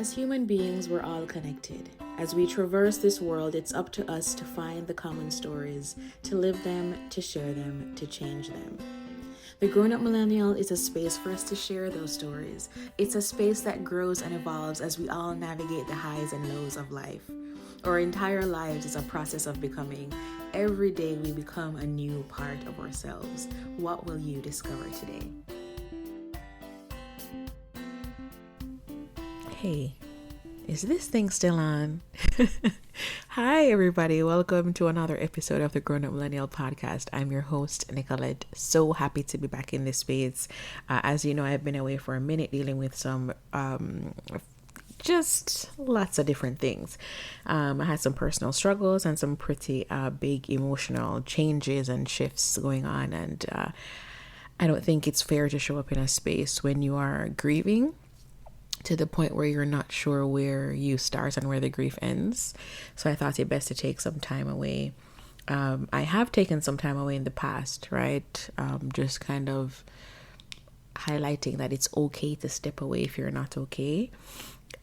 As human beings, we're all connected. As we traverse this world, it's up to us to find the common stories, to live them, to share them, to change them. The Grown Up Millennial is a space for us to share those stories. It's a space that grows and evolves as we all navigate the highs and lows of life. Our entire lives is a process of becoming. Every day we become a new part of ourselves. What will you discover today? Hey, is this thing still on? Hi, everybody. Welcome to another episode of the Grown Up Millennial podcast. I'm your host, Nicolette. So happy to be back in this space. As you know, I've been away for a minute dealing with some just lots of different things. I had some personal struggles and some pretty big emotional changes and shifts going on. And I don't think it's fair to show up in a space when you are grieving to the point where you're not sure where you start and where the grief ends. So I thought it best to take some time away. I have taken some time away in the past, right? Just kind of highlighting that it's okay to step away if you're not okay.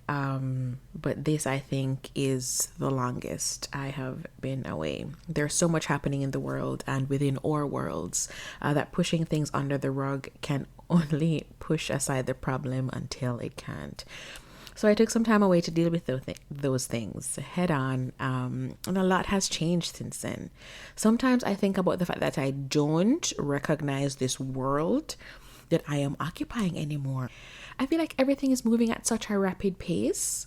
But this, I think, is the longest I have been away. There's so much happening in the world and within our worlds that pushing things under the rug can only push aside the problem until it can't. So I took some time away to deal with those things head on, and a lot has changed since then. Sometimes I think about the fact that I don't recognize this world that I am occupying anymore. I feel like everything is moving at such a rapid pace.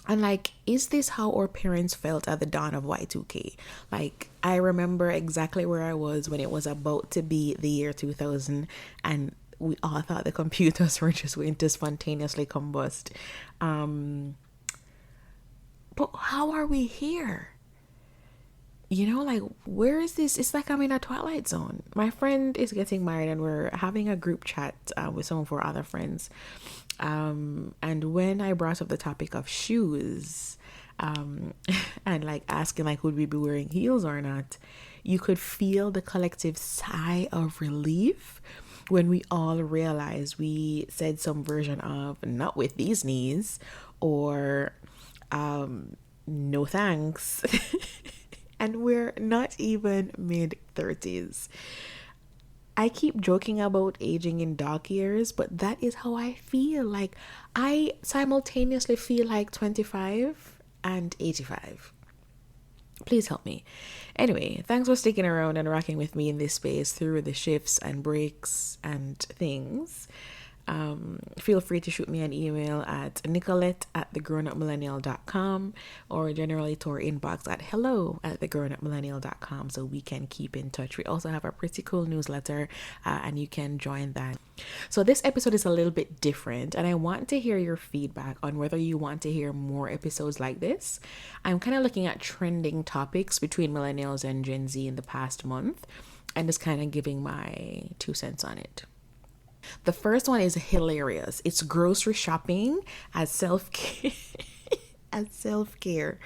And like, is this how our parents felt at the dawn of Y2K? Like, I remember exactly where I was when it was about to be the year 2000 and we all thought the computers were just going to spontaneously combust. But how are we here? You know, like, where is this? It's like I'm in a twilight zone. My friend is getting married and we're having a group chat with some of our other friends. And when I brought up the topic of shoes, and like asking like, would we be wearing heels or not? You could feel the collective sigh of relief when we all realized we said some version of not with these knees or no thanks. And we're not even mid-30s. I keep joking about aging in dog years, but that is how I feel. Like, I simultaneously feel like 25 and 85. Please help me. Anyway, thanks for sticking around and rocking with me in this space through the shifts and breaks and things. Feel free to shoot me an email at nicolette@thegrownupmillennial.com or generally to our inbox at hello@thegrownupmillennial.com so we can keep in touch. We also have a pretty cool newsletter and you can join that. So this episode is a little bit different and I want to hear your feedback on whether you want to hear more episodes like this. I'm kind of looking at trending topics between millennials and Gen Z in the past month and just kind of giving my 2 cents on it. The first one is hilarious. It's grocery shopping as self-care. As self-care.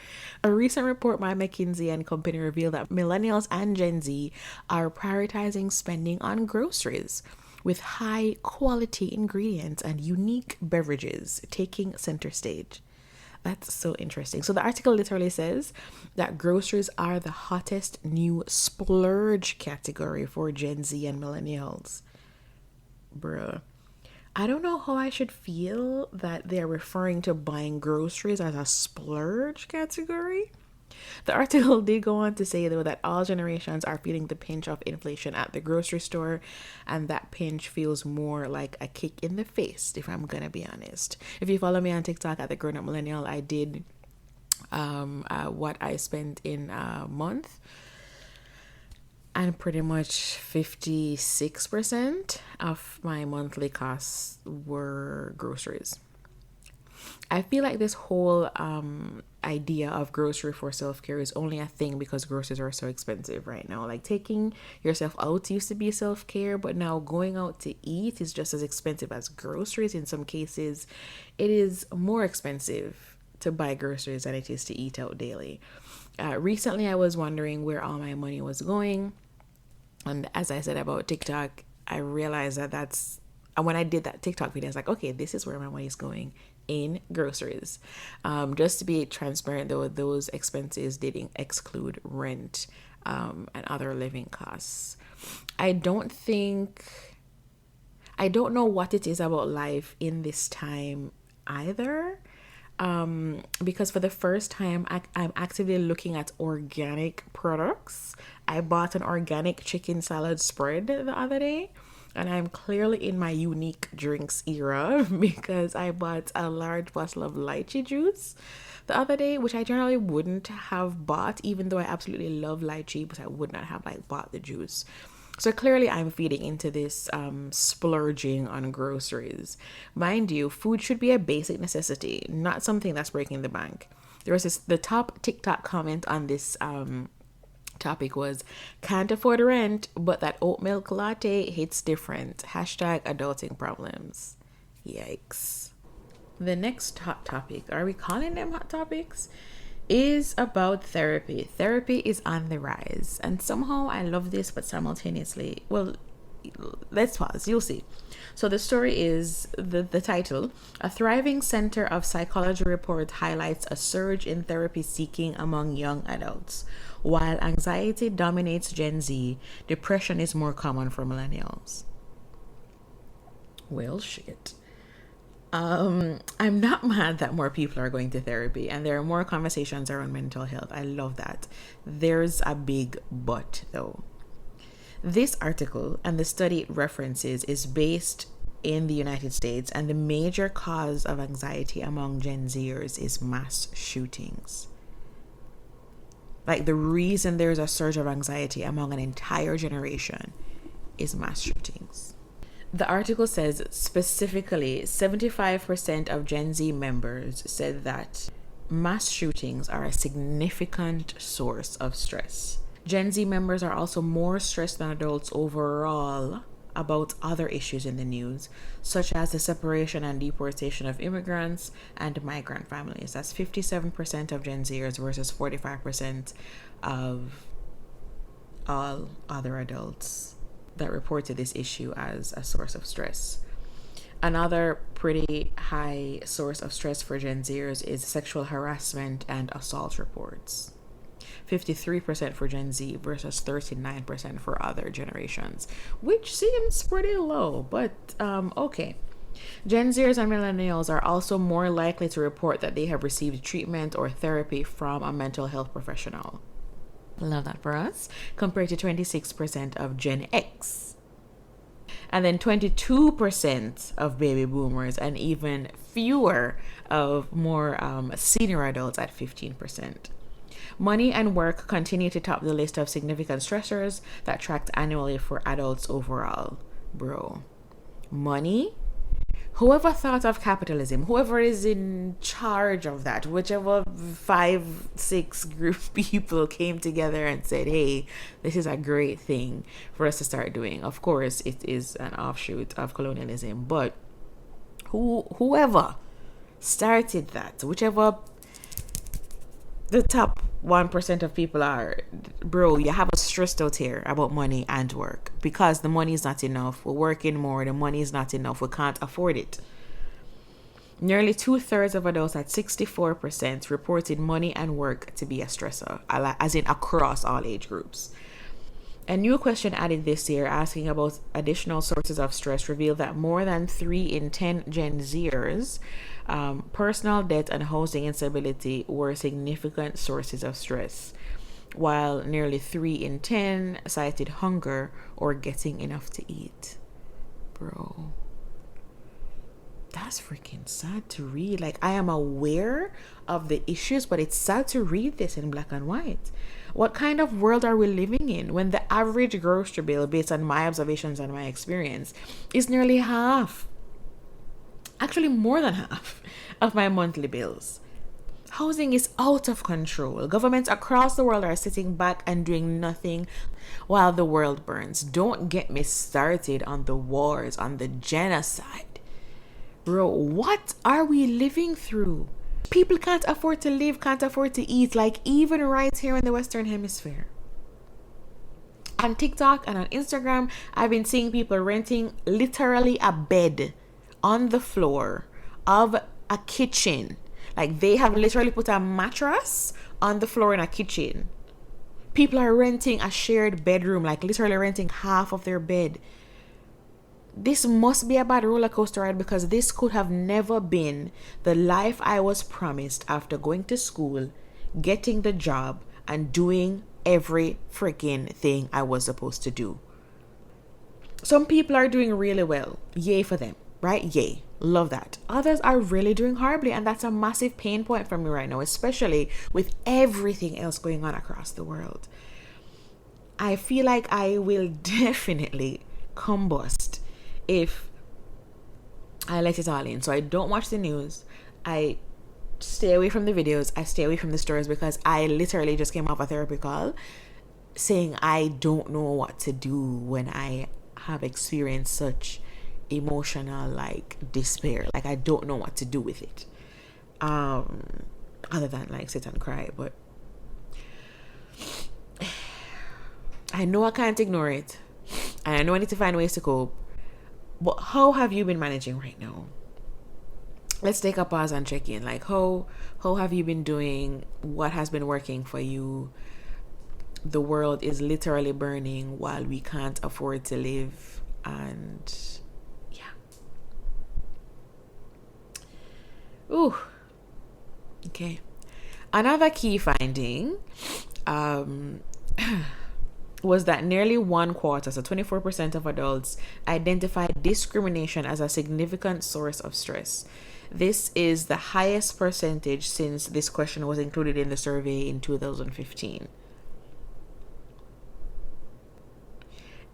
A recent report by McKinsey and Company revealed that millennials and Gen Z are prioritizing spending on groceries, with high quality ingredients and unique beverages taking center stage. That's so interesting. So the article literally says that groceries are the hottest new splurge category for Gen Z and millennials. Bruh, I don't know how I should feel that they're referring to buying groceries as a splurge category. The article did go on to say, though, that all generations are feeling the pinch of inflation at the grocery store, and that pinch feels more like a kick in the face, if I'm gonna be honest. If you follow me on TikTok at the Grown Up Millennial, I did what I spent in a month. And pretty much 56% of my monthly costs were groceries. I feel like this whole idea of grocery for self-care is only a thing because groceries are so expensive right now. Like, taking yourself out used to be self-care, but now going out to eat is just as expensive as groceries. In some cases, it is more expensive to buy groceries than it is to eat out daily. Recently, I was wondering where all my money was going. And as I said about TikTok, I realized that when I did that TikTok video, I was like, okay, this is where my money is going. in groceries. Just to be transparent though, those expenses didn't exclude rent and other living costs. I don't know what it is about life in this time either. Because for the first time, I'm actively looking at organic products. I bought an organic chicken salad spread the other day, and I'm clearly in my unique drinks era because I bought a large bottle of lychee juice the other day, which I generally wouldn't have bought, even though I absolutely love lychee, but I would not have bought the juice. So clearly I'm feeding into this splurging on groceries. Mind you, food should be a basic necessity, not something that's breaking the bank. The top TikTok comment on this topic was, can't afford rent, but that oat milk latte hits different. Hashtag adulting problems. Yikes. The next hot topic, are we calling them hot topics? Is about therapy. Therapy is on the rise, and somehow I love this, but simultaneously, well, let's pause, you'll see. So the story is the title: a thriving center of psychology report highlights a surge in therapy seeking among young adults. While anxiety dominates Gen Z, depression is more common for millennials. Well, shit. I'm not mad that more people are going to therapy and there are more conversations around mental health. I love that. There's a big but though. This article and the study it references is based in the United States, and the major cause of anxiety among Gen Zers is mass shootings. The reason there's a surge of anxiety among an entire generation is mass shootings. The article says specifically 75% of Gen Z members said that mass shootings are a significant source of stress. Gen Z members are also more stressed than adults overall about other issues in the news, such as the separation and deportation of immigrants and migrant families. That's 57% of Gen Zers versus 45% of all other adults that reported this issue as a source of stress. Another pretty high source of stress for Gen Zers is sexual harassment and assault reports. 53% for Gen Z versus 39% for other generations, which seems pretty low, but okay. Gen Zers and millennials are also more likely to report that they have received treatment or therapy from a mental health professional. Love that for us, compared to 26% of Gen X. And then 22% of baby boomers, and even fewer of more senior adults at 15%. Money and work continue to top the list of significant stressors that tracked annually for adults overall. Bro, money? Whoever thought of capitalism, whoever is in charge of that, whichever 5-6 group people came together and said, hey, this is a great thing for us to start doing. Of course, it is an offshoot of colonialism, but whoever started that, whichever the top 1% of people are, bro, you have us stressed out here about money and work because the money is not enough. We're working more, the money is not enough, we can't afford it. Nearly 2/3 of adults at 64% reported money and work to be a stressor, as in across all age groups. A new question added this year asking about additional sources of stress revealed that more than 3 in 10 Gen Zers, personal debt and housing instability were significant sources of stress, while nearly 3 in 10 cited hunger or getting enough to eat. Bro, that's freaking sad to read. I am aware of the issues, but it's sad to read this in black and white. What kind of world are we living in when the average grocery bill, based on my observations and my experience, is nearly half, actually more than half, of my monthly bills? Housing is out of control. Governments across the world are sitting back and doing nothing while the world burns. Don't get me started on the wars, on the genocide. Bro, what are we living through? People can't afford to live, can't afford to eat, even right here in the Western Hemisphere. On TikTok and on Instagram, I've been seeing people renting literally a bed on the floor of a kitchen. Like, they have literally put a mattress on the floor in a kitchen. People are renting a shared bedroom, like literally renting half of their bed. This must be a bad roller coaster ride, because this could have never been the life I was promised after going to school, getting the job, and doing every freaking thing I was supposed to do. Some people are doing really well. Yay for them, right? Yay. Love that. Others are really doing horribly, and that's a massive pain point for me right now, especially with everything else going on across the world. I feel like I will definitely combust if I let it all in. So I don't watch the news. I stay away from the videos. I stay away from the stories, because I literally just came off a therapy call saying I don't know what to do when I have experienced such emotional like despair. Like, I don't know what to do with it, other than like sit and cry. But I know I can't ignore it, and I know I need to find ways to cope. But how have you been managing right now? Let's take a pause and check in. Like, how have you been doing? What has been working for you? The world is literally burning while we can't afford to live, and yeah. Ooh. Okay. Another key finding was that nearly 1/4, so 24% of adults, identified discrimination as a significant source of stress. This is the highest percentage since this question was included in the survey in 2015.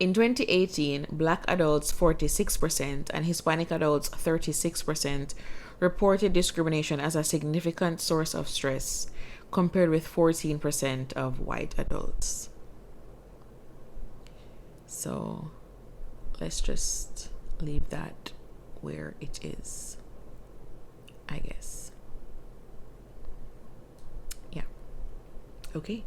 In 2018, Black adults 46% and Hispanic adults 36% reported discrimination as a significant source of stress, compared with 14% of white adults. So let's just leave that where it is, I guess. Yeah. Okay.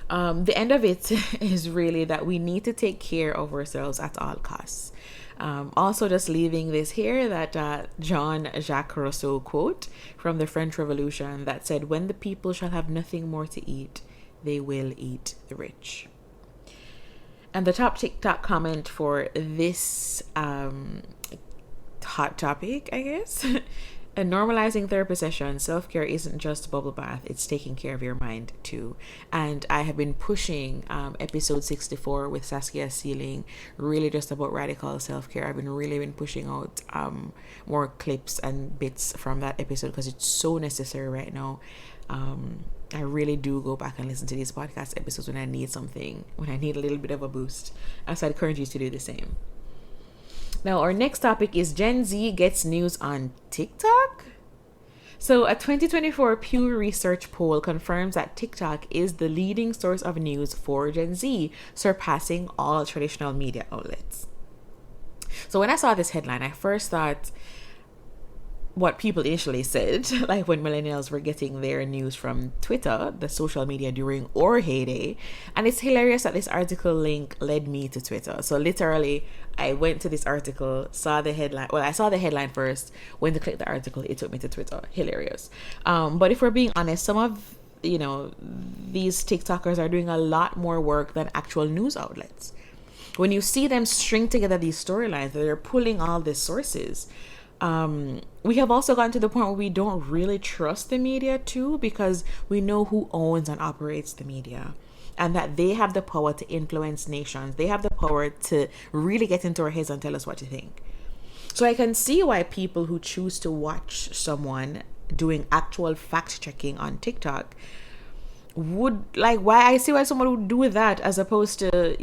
The end of it is really that we need to take care of ourselves at all costs. Also, just leaving this here, that Jean-Jacques Rousseau quote from the French Revolution that said, "When the people shall have nothing more to eat, they will eat the rich." And the top TikTok comment for this hot topic, I guess, and normalizing therapy sessions, self-care isn't just a bubble bath, it's taking care of your mind too. And I have been pushing episode 64 with Saskia Sealing, really just about radical self-care. I've been pushing out more clips and bits from that episode, because it's so necessary right now. I really do go back and listen to these podcast episodes when I need something, when I need a little bit of a boost. So I'd encourage you to do the same. Now, our next topic is Gen Z gets news on TikTok. So a 2024 Pew Research poll confirms that TikTok is the leading source of news for Gen Z, surpassing all traditional media outlets. So when I saw this headline, I first thought what people initially said, like when millennials were getting their news from Twitter, the social media during our heyday. And it's hilarious that this article link led me to Twitter. So literally, I went to this article, saw the headline. Well, I saw the headline first. When to click the article, it took me to Twitter. Hilarious. But if we're being honest, some of these TikTokers are doing a lot more work than actual news outlets. When you see them string together these storylines, they're pulling all these sources. We have also gotten to the point where we don't really trust the media too, because we know who owns and operates the media, and that they have the power to influence nations. They have the power to really get into our heads and tell us what to think. So I can see why people who choose to watch someone doing actual fact checking on TikTok would why someone would do that, as opposed to,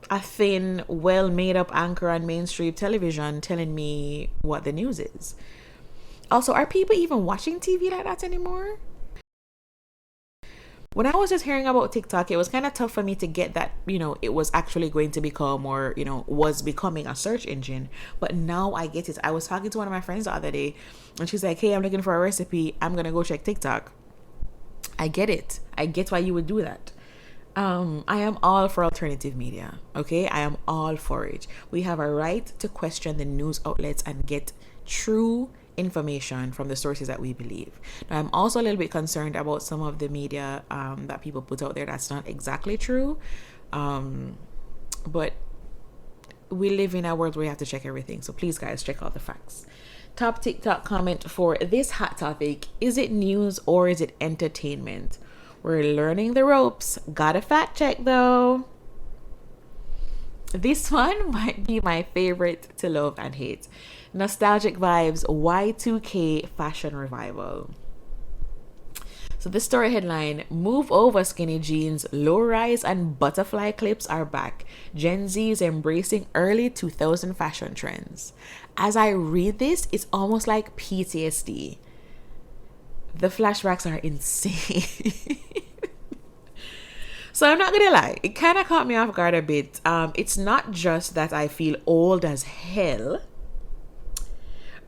a thin, well made up anchor on mainstream television telling me what the news is. Also, are people even watching TV like that anymore? When I was just hearing about TikTok, it was kind of tough for me to get that, it was actually going to become, or, was becoming a search engine. But now I get it. I was talking to one of my friends the other day, and she's like, "Hey, I'm looking for a recipe. I'm going to go check TikTok." I get it. I get why you would do that. I am all for alternative media, okay? I am all for it. We have a right to question the news outlets and get true information from the sources that we believe. Now, I'm also a little bit concerned about some of the media that people put out there that's not exactly true. But we live in a world where you have to check everything. So please, guys, check out the facts. Top TikTok comment for this hot topic: is it news or is it entertainment? We're learning the ropes. Gotta fact check though. This one might be my favorite to love and hate. Nostalgic vibes, Y2K fashion revival. So this story headline: move over skinny jeans, low rise and butterfly clips are back. Gen Z is embracing early 2000 fashion trends. As I read this, it's almost like PTSD. The flashbacks are insane. So I'm not gonna lie, it kind of caught me off guard a bit. It's not just that I feel old as hell,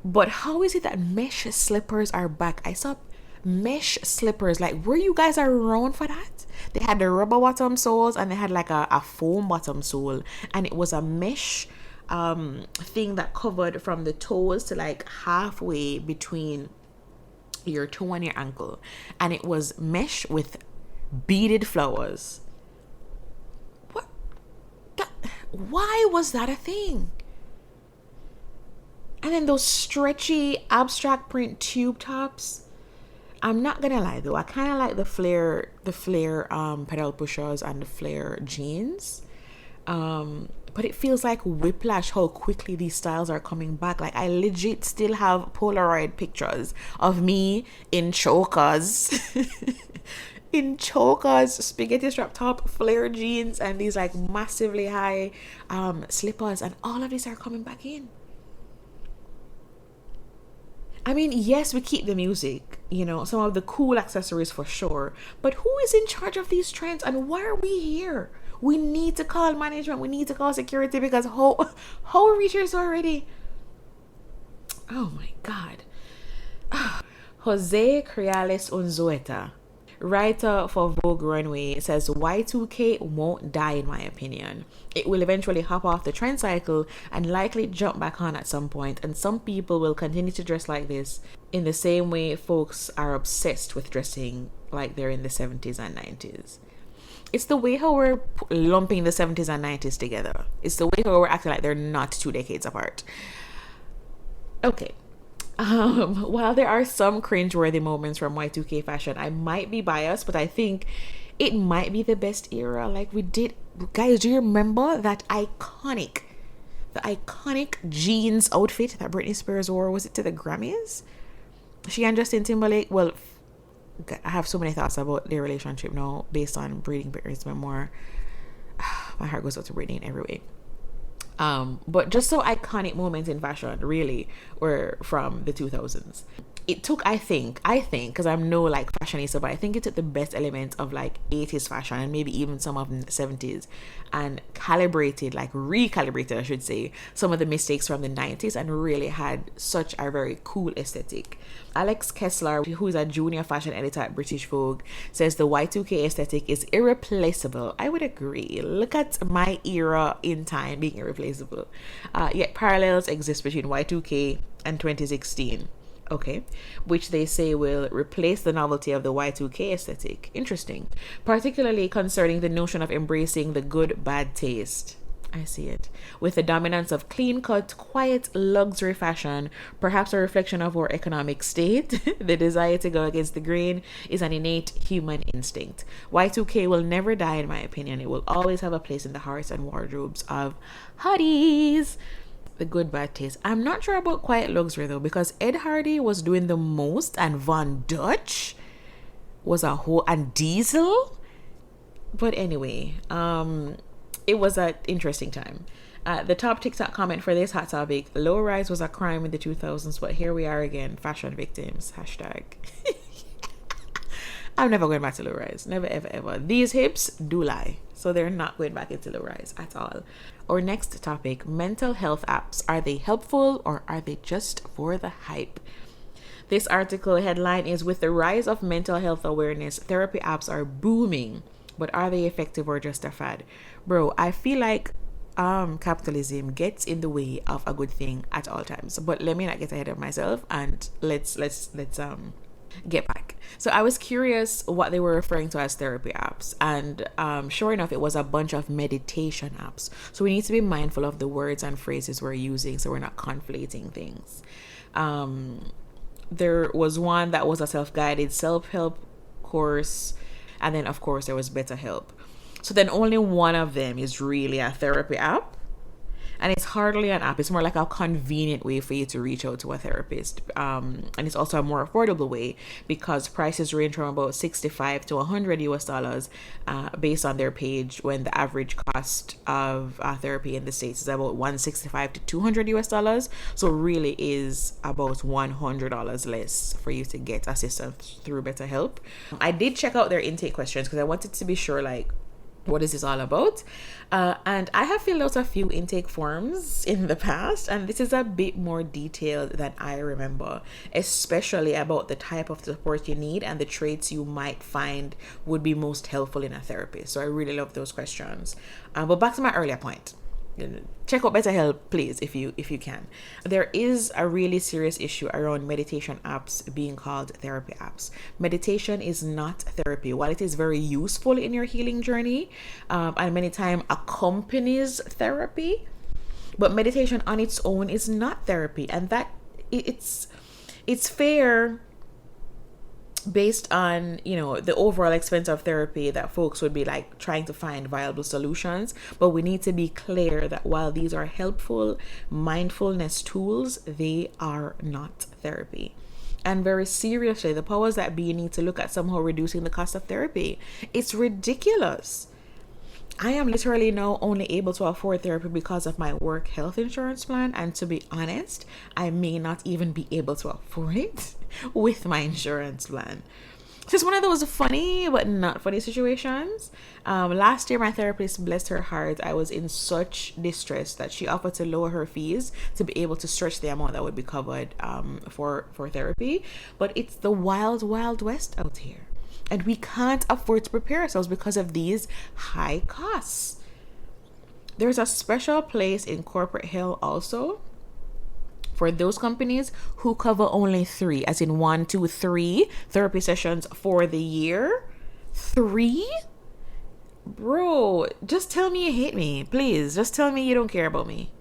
but how is it that mesh slippers are back? I saw mesh slippers. Like, were you guys around for that? They had the rubber bottom soles and they had like a foam bottom sole, and it was a mesh thing that covered from the toes to like halfway between your toe and your ankle, and it was mesh with beaded flowers. Why was that a thing? And then those stretchy abstract print tube tops. I'm not gonna lie though, I kind of like the flare pedal pushers and the flare jeans. But it feels like whiplash how quickly these styles are coming back. Like, I legit still have Polaroid pictures of me in chokers. In chokers, spaghetti strap top, flare jeans, and these like massively high slippers, and all of these are coming back in. I mean, yes, we keep the music, you know, some of the cool accessories for sure, but who is in charge of these trends and why are we here? We need to call management, we need to call security, because how are we here already? Oh my God. Jose Criales Unzueta, writer for Vogue Runway, says Y2K won't die in my opinion. It will eventually hop off the trend cycle and likely jump back on at some point, and some people will continue to dress like this in the same way folks are obsessed with dressing like they're in the 70s and 90s. It's the way how we're lumping the 70s and 90s together. It's the way how we're acting like they're not 2 decades apart. Okay. While there are some cringeworthy moments from Y2K fashion, I might be biased, but I think it might be the best era. Like, we did, guys, do you remember the iconic jeans outfit that Britney Spears wore? Was it to the Grammys? She and Justin Timberlake. Well, I have so many thoughts about their relationship now based on reading Britney's memoir. My heart goes out to Britney in every way. But just so iconic moments in fashion really were from the 2000s. It took, I think, because I'm no like fashionista, but I think it took the best elements of like 80s fashion and maybe even some of the 70s and recalibrated, I should say, some of the mistakes from the 90s and really had such a very cool aesthetic. Alex Kessler, who is a junior fashion editor at British Vogue, says the Y2K aesthetic is irreplaceable. I would agree. Look at my era in time being irreplaceable. Yet parallels exist between Y2K and 2016. Okay, which they say will replace the novelty of the Y2K aesthetic. Interesting. Particularly concerning the notion of embracing the good bad taste. I see it. With the dominance of clean-cut, quiet luxury fashion, perhaps a reflection of our economic state, the desire to go against the grain is an innate human instinct. Y2K will never die, in my opinion. It will always have a place in the hearts and wardrobes of hotties. The good bad taste. I'm not sure about quiet luxury though, because Ed Hardy was doing the most and Von Dutch was a whole, and Diesel. But anyway, it was an interesting time. The top TikTok comment for this hot topic: low rise was a crime in the 2000s, but here we are again, fashion victims. Hashtag. I'm never going back to low rise. Never, ever, ever. These hips do lie. So they're not going back into low rise at all. Our next topic: mental health apps. Are they helpful or are they just for the hype? This article headline is: with the rise of mental health awareness, therapy apps are booming. But are they effective or just a fad? Bro, I feel like capitalism gets in the way of a good thing at all times. But let me not get ahead of myself, and let's get back. So I was curious what they were referring to as therapy apps, and sure enough, it was a bunch of meditation apps. So we need to be mindful of the words and phrases we're using so we're not conflating things. There was one that was a self-guided self-help course, and then of course there was BetterHelp. So then only one of them is really a therapy app. And it's hardly an app. It's more like a convenient way for you to reach out to a therapist. And it's also a more affordable way because prices range from about $65 to $100 based on their page, when the average cost of therapy in the States is about $165 to $200. So it really is about $100 less for you to get assistance through BetterHelp. I did check out their intake questions because I wanted to be sure, like, what is this all about? And I have filled out a few intake forms in the past, and this is a bit more detailed than I remember, especially about the type of support you need and the traits you might find would be most helpful in a therapist. So I really love those questions. But back to my earlier point. Check out BetterHelp, please, if you can. There is a really serious issue around meditation apps being called therapy apps. Meditation is not therapy. While it is very useful in your healing journey, and many times accompanies therapy, but meditation on its own is not therapy, and that it's fair based on, the overall expense of therapy, that folks would be like trying to find viable solutions. But we need to be clear that while these are helpful mindfulness tools, they are not therapy. And very seriously, the powers that be need to look at somehow reducing the cost of therapy. It's ridiculous. I am literally now only able to afford therapy because of my work health insurance plan. And to be honest, I may not even be able to afford it with my insurance plan. So it's one of those funny but not funny situations. Last year, my therapist, bless her heart, I was in such distress that she offered to lower her fees to be able to stretch the amount that would be covered for therapy. But it's the wild, wild west out here. And we can't afford to prepare ourselves because of these high costs. There's a special place in corporate hell also for those companies who cover only 3, as in 1, 2, 3 therapy sessions for the year. 3? Bro, just tell me you hate me. Please, just tell me you don't care about me.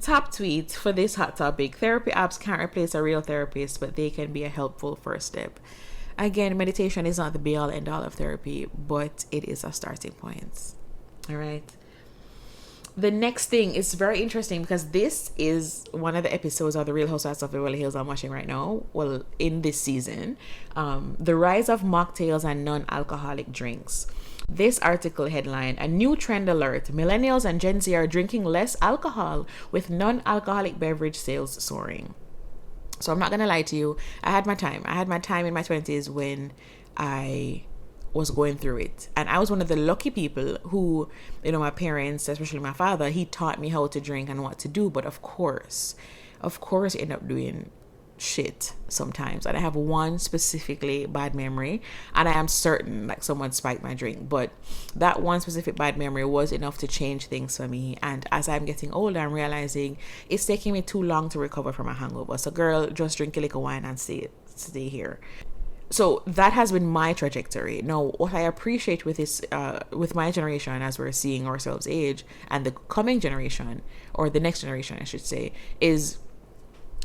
Top tweet for this hot topic: therapy apps can't replace a real therapist, but they can be a helpful first step. Again, meditation is not the be all end all of therapy, but it is a starting point. All right. The next thing is very interesting because this is one of the episodes of The Real Housewives of Beverly Hills I'm watching right now. Well, in this season, the rise of mocktails and non-alcoholic drinks. This article headline: a new trend alert. Millennials and Gen Z are drinking less alcohol with non-alcoholic beverage sales soaring. So I'm not going to lie to you. I had my time in my 20s when I was going through it. And I was one of the lucky people who, my parents, especially my father, he taught me how to drink and what to do. But of course, end up doing shit sometimes. And I have one specifically bad memory, and I am certain like someone spiked my drink, but that one specific bad memory was enough to change things for me. And as I'm getting older, I'm realizing it's taking me too long to recover from a hangover. So girl, just drink a little wine and stay here. So that has been my trajectory. Now, what I appreciate with this, with my generation, as we're seeing ourselves age, and the coming generation, or the next generation, I should say, is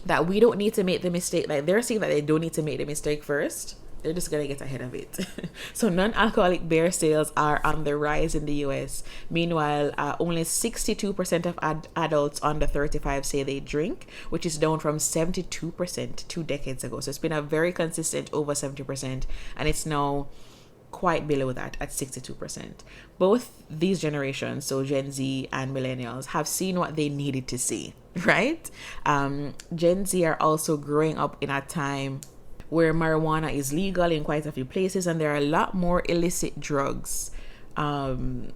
that we don't need to make the mistake. Like, they're saying that they don't need to make the mistake first. They're just going to get ahead of it. So non-alcoholic beer sales are on the rise in the US. Meanwhile, only 62% of adults under 35 say they drink, which is down from 72% 2 decades ago. So it's been a very consistent over 70%, and it's now quite below that at 62%. Both these generations, so Gen Z and millennials, have seen what they needed to see, right? Gen Z are also growing up in a time where marijuana is legal in quite a few places, and there are a lot more illicit drugs on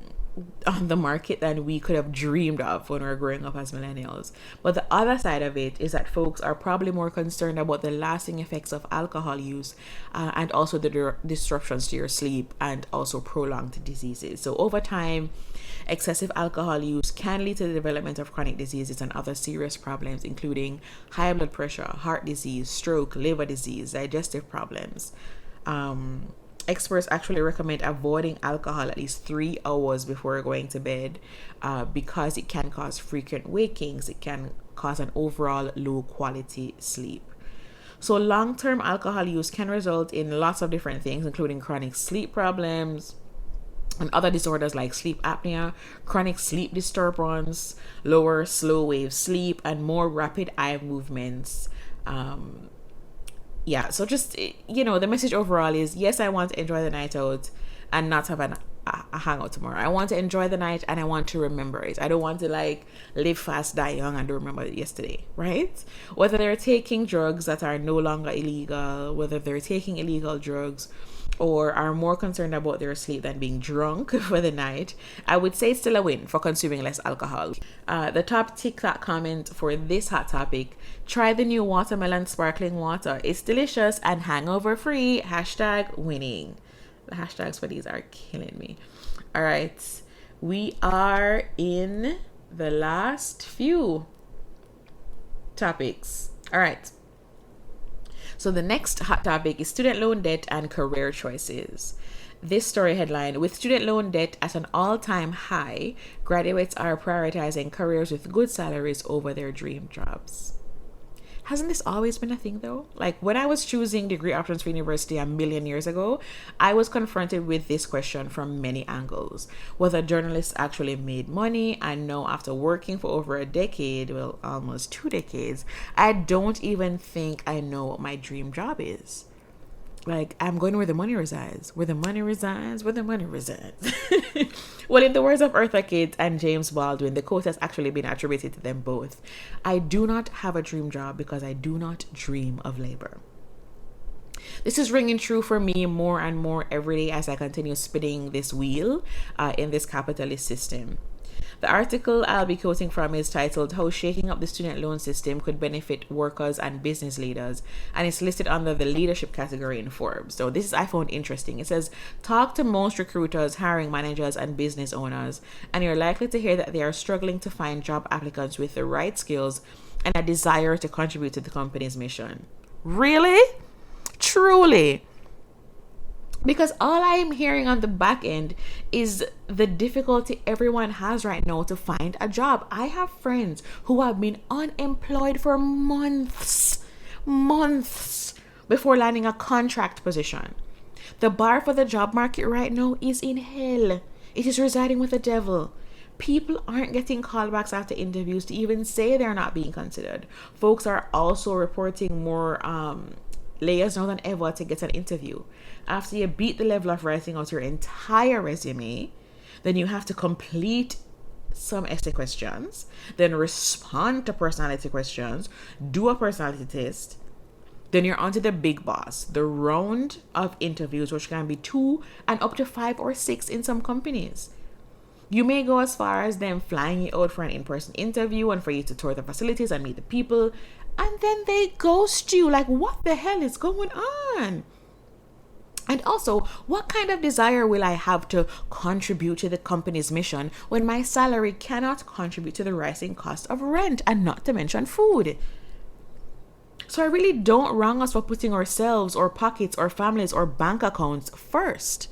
the market than we could have dreamed of when we were growing up as millennials. But the other side of it is that folks are probably more concerned about the lasting effects of alcohol use, and also the disruptions to your sleep, and also prolonged diseases. So over time, Excessive alcohol use can lead to the development of chronic diseases and other serious problems, including high blood pressure, heart disease, stroke, liver disease, digestive problems. Experts actually recommend avoiding alcohol at least 3 hours before going to bed, because it can cause frequent wakings. It can cause an overall low quality sleep. So long-term alcohol use can result in lots of different things, including chronic sleep problems and other disorders like sleep apnea, chronic sleep disturbance, lower slow wave sleep, and more rapid eye movements. So just, the message overall is, yes, I want to enjoy the night out and not have a hangout tomorrow. I want to enjoy the night and I want to remember it. I don't want to live fast, die young, and don't remember it yesterday, right? Whether they're taking drugs that are no longer illegal, whether they're taking illegal drugs, or are more concerned about their sleep than being drunk for the night, I would say it's still a win for consuming less alcohol. The top TikTok comment for this hot topic: try the new watermelon sparkling water. It's delicious and hangover free. #winning. The hashtags for these are killing me. All right. We are in the last few topics. All right. So the next hot topic is student loan debt and career choices. This story headline: with student loan debt at an all-time high, graduates are prioritizing careers with good salaries over their dream jobs. Hasn't this always been a thing though? When I was choosing degree options for university a million years ago, I was confronted with this question from many angles. Whether journalists actually made money, and now after working for over a decade, well, almost 2 decades, I don't even think I know what my dream job is. I'm going where the money resides. Where the money resides, where the money resides. Well, in the words of Eartha Kitt and James Baldwin, the quote has actually been attributed to them both: I do not have a dream job because I do not dream of labor. This is ringing true for me more and more every day as I continue spinning this wheel in this capitalist system. The article I'll be quoting from is titled "How Shaking Up the Student Loan System Could Benefit Workers and Business Leaders," and it's listed under the leadership category in Forbes. So this I found interesting. It says, talk to most recruiters, hiring managers, and business owners, and you're likely to hear that they are struggling to find job applicants with the right skills and a desire to contribute to the company's mission. Really? Truly? Because all I'm hearing on the back end is the difficulty everyone has right now to find a job. I have friends who have been unemployed for months before landing a contract position. The bar for the job market right now is in hell. It is residing with the devil. People aren't getting callbacks after interviews to even say they're not being considered. Folks are also reporting more layers now than ever to get an interview. After you beat the level of writing out your entire resume, then you have to complete some essay questions, then respond to personality questions, do a personality test. Then you're on to the big boss, the round of interviews, which can be 2 and up to 5 or 6 in some companies. You may go as far as them flying you out for an in-person interview and for you to tour the facilities and meet the people, and then they ghost you. What the hell is going on? And also, what kind of desire will I have to contribute to the company's mission when my salary cannot contribute to the rising cost of rent, and not to mention food? So I really don't wrong us for putting ourselves or pockets or families or bank accounts first.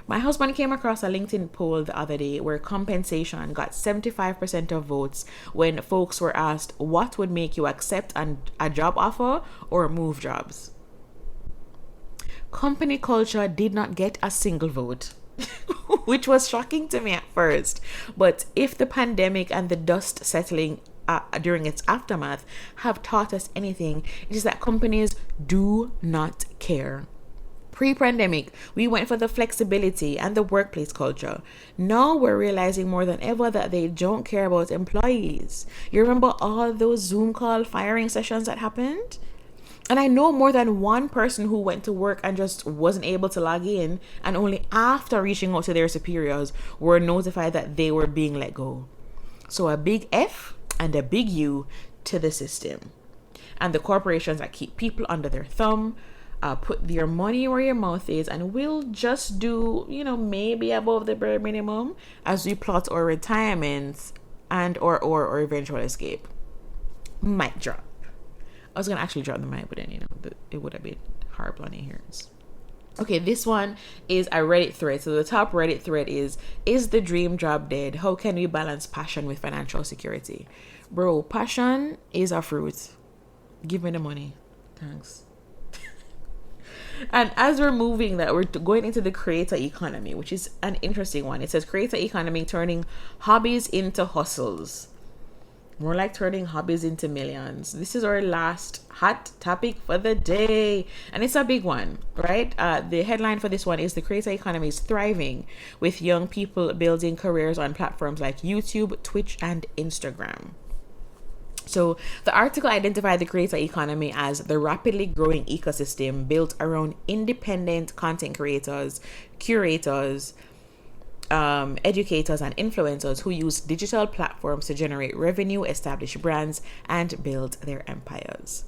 My husband came across a LinkedIn poll the other day where compensation got 75% of votes when folks were asked what would make you accept a job offer or move jobs. Company culture did not get a single vote, which was shocking to me at first. But if the pandemic and the dust settling during its aftermath have taught us anything, it is that companies do not care. Pre-pandemic, we went for the flexibility and the workplace culture. Now we're realizing more than ever that they don't care about employees. You remember all those Zoom call firing sessions that happened? And I know more than one person who went to work and just wasn't able to log in, and only after reaching out to their superiors were notified that they were being let go. So a big F and a big U to the system. And the corporations that keep people under their thumb put your money where your mouth is, and we'll just do, maybe above the bare minimum as we plot our retirements and or eventual escape. Mic drop. I was gonna actually drop the mic, but then it would have been hard on your ears. Okay, this one is a Reddit thread. So the top Reddit thread is the dream job dead? How can we balance passion with financial security? Bro, passion is a fruit. Give me the money. Thanks. And as we're moving that, we're going into the creator economy, which is an interesting one. It says creator economy, turning hobbies into hustles. More like turning hobbies into millions. This is our last hot topic for the day. And it's a big one, right? The headline for this one is the creator economy is thriving, with young people building careers on platforms like YouTube, Twitch, and Instagram. So the article identified the creator economy as the rapidly growing ecosystem built around independent content creators, curators, educators, and influencers who use digital platforms to generate revenue, establish brands, and build their empires.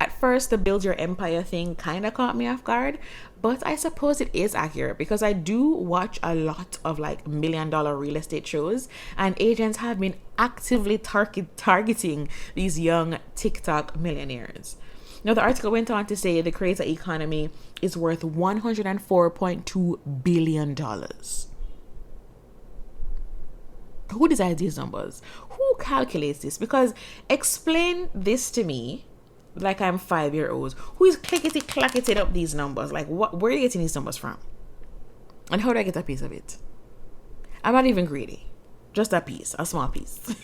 At first, the build your empire thing kind of caught me off guard, but I suppose it is accurate because I do watch a lot of like $1 million real estate shows, and agents have been actively targeting these young TikTok millionaires. Now, the article went on to say the creator economy is worth $104.2 billion. Who decides these numbers? Who calculates this? Because explain this to me like I'm 5-year-old. Who is clacketing up these numbers? Like, where are you getting these numbers from? And how do I get a piece of it? I'm not even greedy. Just a piece, a small piece.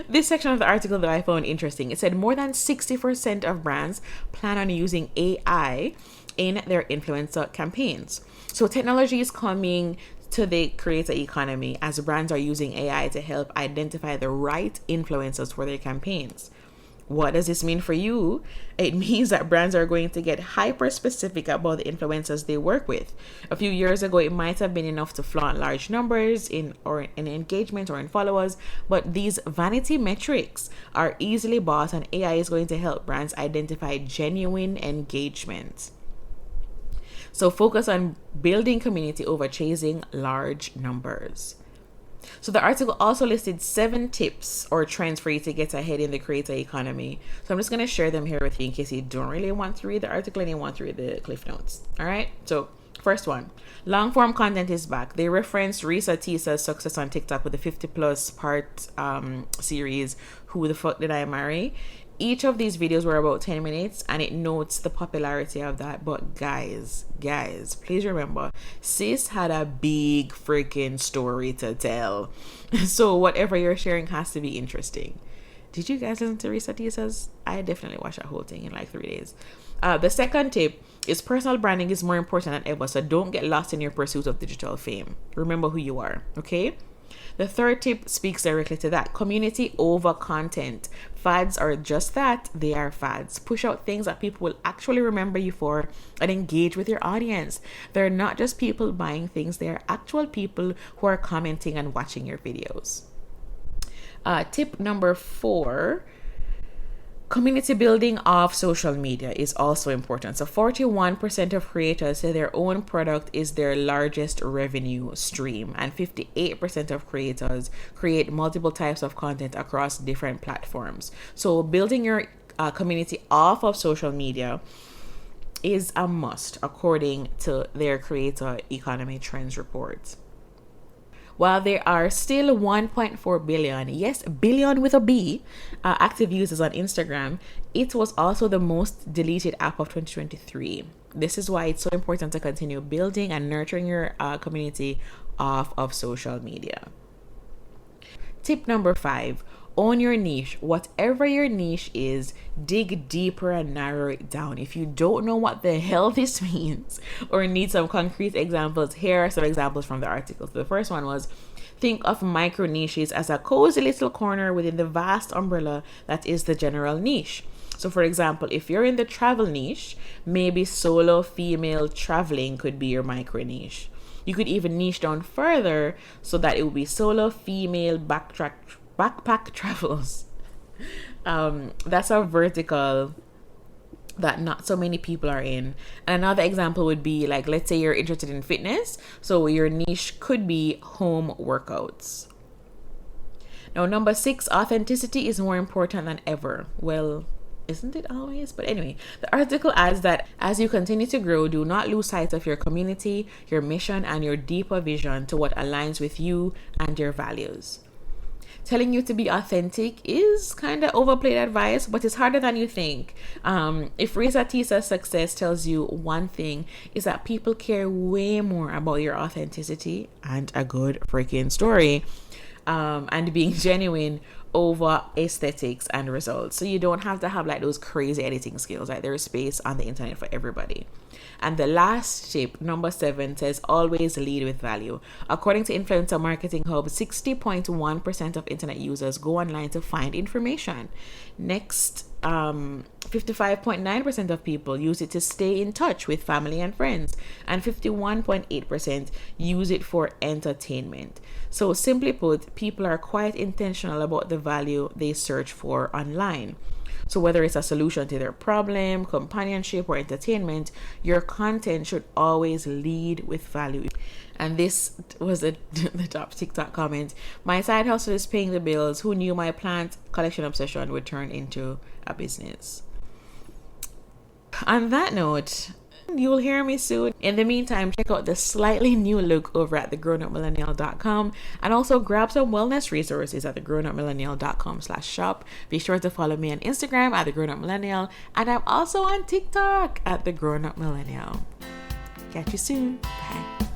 This section of the article that I found interesting, it said more than 60% of brands plan on using AI in their influencer campaigns. So technology is coming to the creator economy as brands are using AI to help identify the right influencers for their campaigns. What does this mean for you? It means that brands are going to get hyper specific about the influencers they work with. A few years ago, it might have been enough to flaunt large numbers in engagement or in followers, but these vanity metrics are easily bought, and AI is going to help brands identify genuine engagement. So focus on building community over chasing large numbers. So the article also listed 7 tips or trends for you to get ahead in the creator economy. So I'm just going to share them here with you in case you don't really want to read the article and you want to read the cliff notes. All right. So first one, long form content is back. They referenced Risa Tisa's success on TikTok with the 50+ part series, Who the Fuck Did I Marry? Each of these videos were about 10 minutes, and it notes the popularity of that. But guys, please remember, sis had a big freaking story to tell. So whatever you're sharing has to be interesting. Did you guys listen to Risa Tisa's? I definitely watched that whole thing in like 3 days. The second tip is personal branding is more important than ever. So don't get lost in your pursuit of digital fame. Remember who you are, okay? The third tip speaks directly to that. Community over content. Fads are just that. They are fads. Push out things that people will actually remember you for and engage with your audience. They're not just people buying things. They are actual people who are commenting and watching your videos. Tip number 4. Community building off social media is also important. So 41% of creators say their own product is their largest revenue stream, and 58% of creators create multiple types of content across different platforms. So building your community off of social media is a must according to their creator economy trends report. While there are still 1.4 billion, yes, billion with a B, active users on Instagram, it was also the most deleted app of 2023. This is why it's so important to continue building and nurturing your community off of social media. Tip number 5, own your niche. Whatever your niche is, dig deeper and narrow it down. If you don't know what the hell this means or need some concrete examples, here are some examples from the article. So the first one was, think of micro niches as a cozy little corner within the vast umbrella that is the general niche. So for example, if you're in the travel niche, maybe solo female traveling could be your micro niche. You could even niche down further so that it would be solo female backpack travels. That's a vertical that not so many people are in. And another example would be like, let's say you're interested in fitness, so your niche could be home workouts. Now, number 6, authenticity is more important than ever. Well, isn't it always? But anyway, the article adds that as you continue to grow, do not lose sight of your community, your mission, and your deeper vision to what aligns with you and your values. Telling you to be authentic is kind of overplayed advice, but it's harder than you think. If Risa Tisa's success tells you one thing, is that people care way more about your authenticity and a good freaking story, and being genuine over aesthetics and results. So you don't have to have like those crazy editing skills. Like, there is space on the internet for everybody. And the last tip, number 7, says always lead with value. According to Influencer Marketing Hub, 60.1% of internet users go online to find information. Next, 55.9% of people use it to stay in touch with family and friends, and 51.8% use it for entertainment. So simply put, people are quite intentional about the value they search for online. So whether it's a solution to their problem, companionship, or entertainment, your content should always lead with value. And this was the top TikTok comment. My side hustle is paying the bills. Who knew my plant collection obsession would turn into a business? On that note, you'll hear me soon. In the meantime, check out the slightly new look over at thegrownupmillennial.com, and also grab some wellness resources at thegrownupmillennial.com/shop. Be sure to follow me on Instagram at thegrownupmillennial, and I'm also on TikTok at thegrownupmillennial. Catch you soon. Bye.